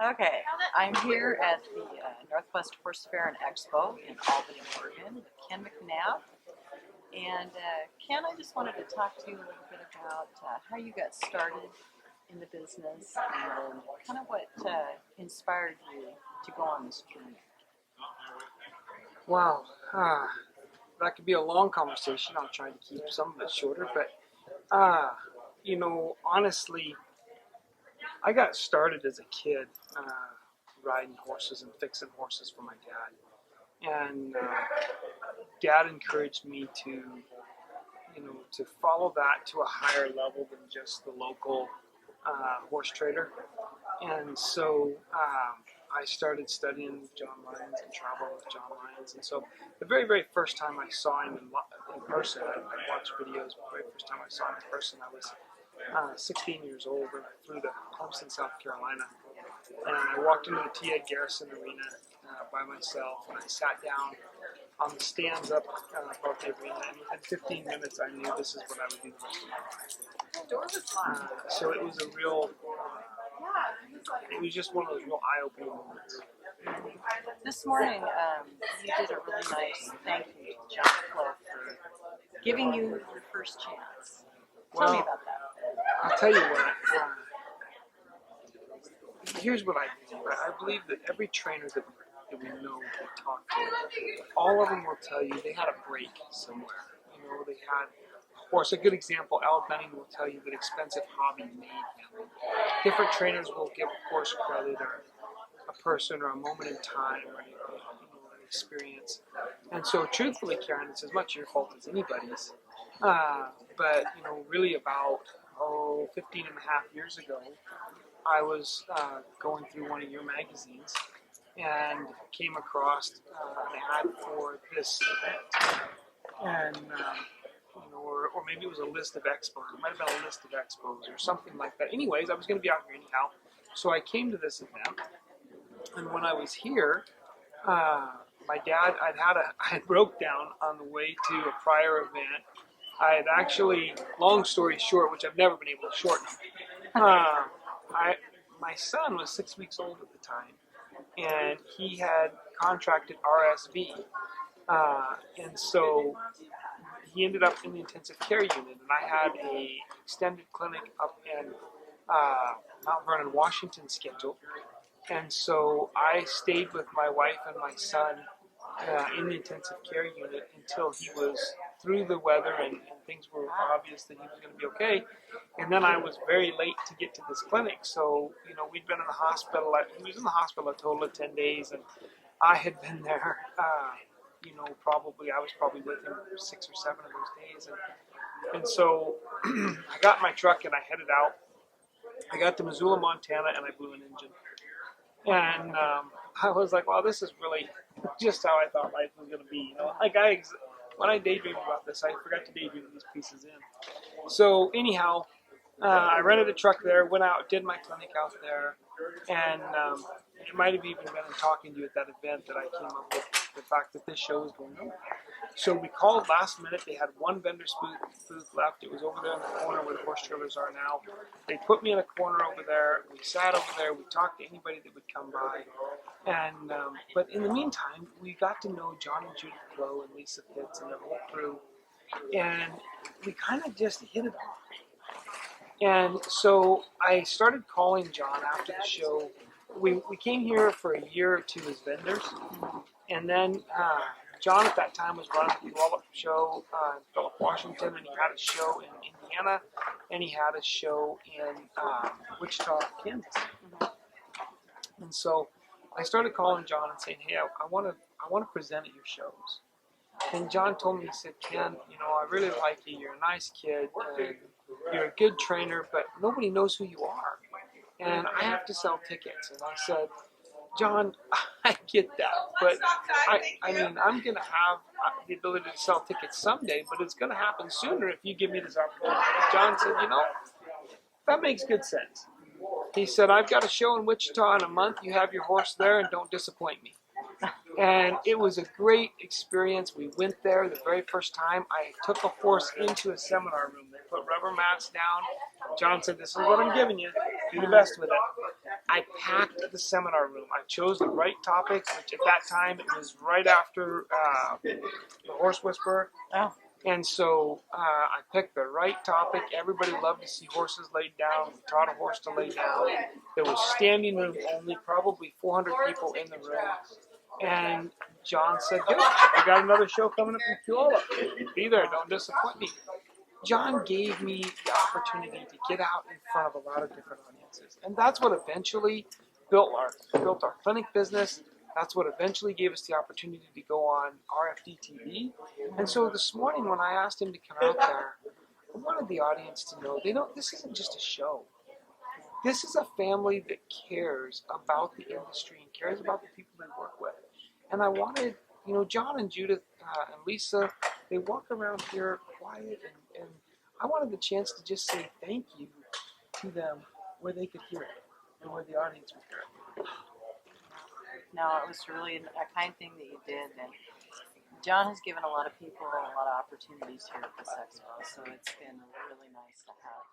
Okay, I'm here at the Northwest Horse Fair and Expo in Albany, Oregon with Ken McNabb. And Ken, I just wanted to talk to you a little bit about how you got started in the business and kind of what inspired you to go on this journey. Wow, that could be a long conversation. I'll try to keep some of it shorter, but honestly, I got started as a kid riding horses and fixing horses for my dad, and dad encouraged me to follow that to a higher level than just the local horse trader, and so I started studying John Lyons and travel with John Lyons. And so the very, very first time I saw him in person, I watched videos, but the very first time I saw him in person, I was 16 years old, and I flew to Clemson, South Carolina. And I walked into the T. Ed Garrison Arena by myself, and I sat down on the stands up above the arena, and within 15 minutes I knew this is what I would do the rest of my life. So it was it was just one of those real eye-opening moments. This morning, you did a really nice thank you to John Cloe for giving you your first chance. Tell me about that. I'll tell you what. Here's what I believe. I believe that every trainer that we know or talk to, all of them will tell you they had a break somewhere. They had a horse. A good example, Al Benning will tell you that expensive hobby made him. Different trainers will give a horse credit or a person or a moment in time or an experience. And so truthfully, Karen, it's as much your fault as anybody's. But really about 15 and a half years ago, I was going through one of your magazines and came across an ad for this event. And or maybe it was a list of expos. It might have been a list of expos or something like that. Anyways, I was going to be out here anyhow. So I came to this event. And when I was here, my dad, I had broke down on the way to a prior event. I had actually, long story short, which I've never been able to shorten, my son was 6 weeks old at the time, and he had contracted RSV, and so he ended up in the intensive care unit, and I had a extended clinic up in Mount Vernon, Washington scheduled, and so I stayed with my wife and my son in the intensive care unit until he was through the weather and things were obvious that he was going to be okay. And then I was very late to get to this clinic. So, we'd been in the hospital. He was in the hospital a total of 10 days, and I had been there, I was probably with him 6 or 7 of those days. And so I got in my truck and I headed out. I got to Missoula, Montana, and I blew an engine. And I was like, wow, this is really just how I thought life was going to be. When I daydreamed about this, I forgot to daydream these pieces in. So anyhow, I rented a truck there, went out, did my clinic out there, and it might have even been in talking to you at that event that I came up with the fact that this show was going on. So we called last minute. They had one vendor booth left. It was over there in the corner where the horse trailers are now. They put me in a corner over there. We sat over there. We talked to anybody that would come by. And but in the meantime, we got to know John and Judith Cloe and Lisa Pitts and their whole crew. And we kind of just hit it off. And so I started calling John after the show. We came here for a year or two as vendors. And then John at that time was running the Blow-Up show in Philip, Washington, and he had a show in Indiana, and he had a show in Wichita, Kansas. And so I started calling John and saying, hey, I want to present at your shows. And John told me, he said, Ken, I really like you. You're a nice kid, and you're a good trainer, but nobody knows who you are. And I have to sell tickets. And I said, John, I get that, but I'm going to have the ability to sell tickets someday, but it's going to happen sooner if you give me this opportunity. John said, that makes good sense. He said, I've got a show in Wichita in a month. You have your horse there and don't disappoint me. And it was a great experience. We went there the very first time. I took a horse into a seminar room. They put rubber mats down. John said, this is what I'm giving you. Do the best with it. I packed the seminar room. I chose the right topics, which at that time it was right after the Horse Whisperer. Oh, And so I picked the right topic. Everybody loved to see horses laid down. We taught a horse to lay down. There was standing room only, probably 400 people in the room. And John said, good, we got another show coming up in Puyallup. Be there, don't disappoint me. John gave me the opportunity to get out in front of a lot of different audiences. And that's what eventually built our clinic business. That's what eventually gave us the opportunity to go on RFD TV. And so this morning when I asked him to come out there, I wanted the audience to know this isn't just a show. This is a family that cares about the industry and cares about the people they work with. And I wanted, John and Judith and Lisa, they walk around here quiet, and I wanted the chance to just say thank you to them where they could hear it and where the audience would hear it. no, it was really a kind thing that you did, and John has given a lot of people a lot of opportunities here at this expo, so it's been really nice to have